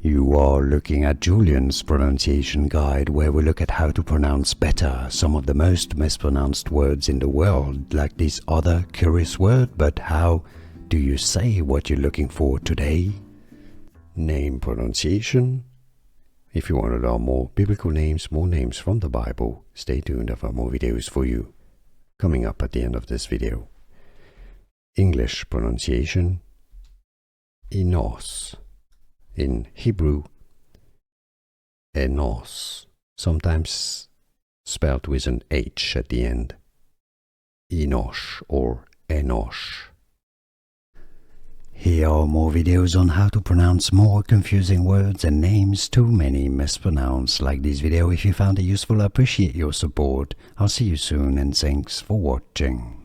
You are looking at Julian's pronunciation guide, where we look at how to pronounce better some of the most mispronounced words in the world, like this other curious word. But how do you say what you're looking for today? Name pronunciation. If you want to learn more biblical names, more names from the Bible, stay tuned. I've got more videos for you coming up at the end of this video. English pronunciation. Enos. In Hebrew, Enos, sometimes spelled with an H at the end. Enosh or Enosh. Here are more videos on how to pronounce more confusing words and names too many mispronounced. Like this video if you found it useful. I appreciate your support. I'll see you soon and thanks for watching.